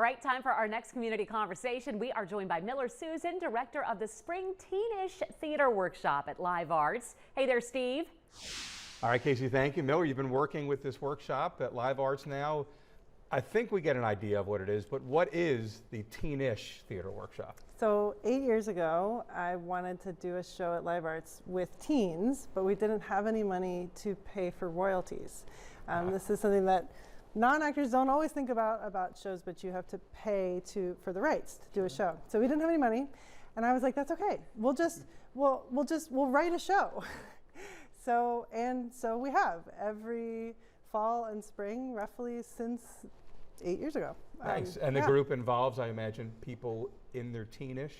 Right, time for our next community conversation. We are joined by Miller Susan, director of the Spring Teenish Theater Workshop at Live Arts. Hey there, Steve. All right, Casey, thank you. Miller, you've been working with this workshop at Live Arts now. I think we get an idea of what it is, but what is the Teenish Theater Workshop? So 8 years ago, I wanted to do a show at Live Arts with teens, but we didn't have any money to pay for royalties. This is something that non-actors don't always think about shows, but you have to pay for the rights to do a show. So we didn't have any money, and I was like, that's okay. We'll write a show. So we have every fall and spring, roughly since 8 years ago. Nice. And the group involves, I imagine, people in their teenish?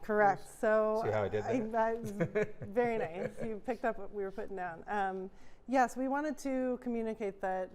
Correct. So see how I did that? Very nice. You picked up what we were putting down. Yes, we wanted to communicate that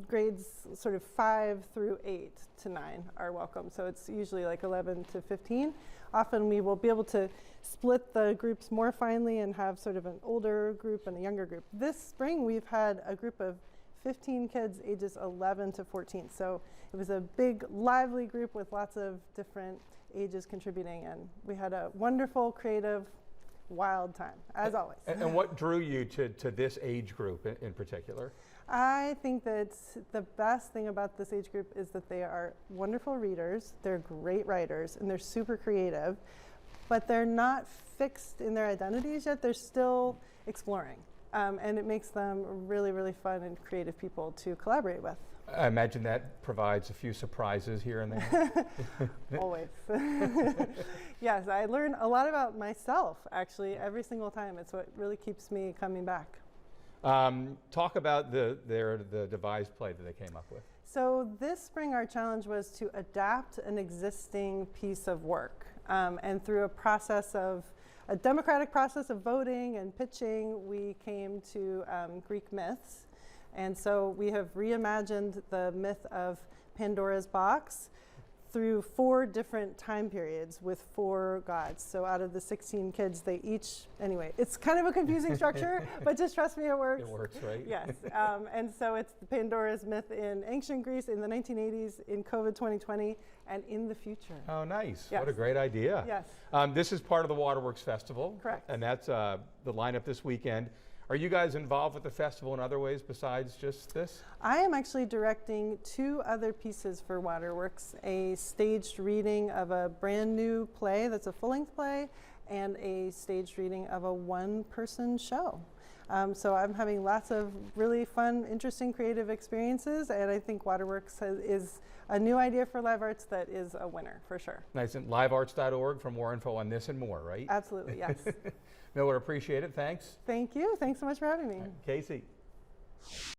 grades sort of 5 through 8 to 9 are welcome. So it's usually like 11 to 15. Often we will be able to split the groups more finely and have sort of an older group and a younger group. This spring we've had a group of 15 kids ages 11 to 14. So it was a big, lively group with lots of different ages contributing, and we had a wonderful, creative, wild time, as always. And what drew you to this age group in particular? I think that the best thing about this age group is that they are wonderful readers, they're great writers, and they're super creative, but they're not fixed in their identities yet. They're still exploring. And it makes them really, really fun and creative people to collaborate with. I imagine that provides a few surprises here and there. Always. Yes, I learn a lot about myself, actually, every single time. It's what really keeps me coming back. Talk about the devised play that they came up with. So this spring our challenge was to adapt an existing piece of work. And through a democratic process of voting and pitching, we came to Greek myths. And so we have reimagined the myth of Pandora's box through 4 different time periods with 4 gods. So out of the 16 kids, they each, anyway, it's kind of a confusing structure, but just trust me, it works. It works, right? Yes. And so it's Pandora's myth in ancient Greece in the 1980s, in COVID 2020, and in the future. Oh, nice. Yes. What a great idea. Yes. This is part of the Waterworks Festival. Correct. And that's the lineup this weekend. Are you guys involved with the festival in other ways besides just this? I am actually directing 2 other pieces for Waterworks, a staged reading of a brand new play that's a full-length play, and a staged reading of a one-person show. So I'm having lots of really fun, interesting, creative experiences, and I think Waterworks is a new idea for Live Arts that is a winner, for sure. Nice. And livearts.org for more info on this and more, right? Absolutely, yes. Miller, appreciate it. Thanks. Thank you. Thanks so much for having me. Casey.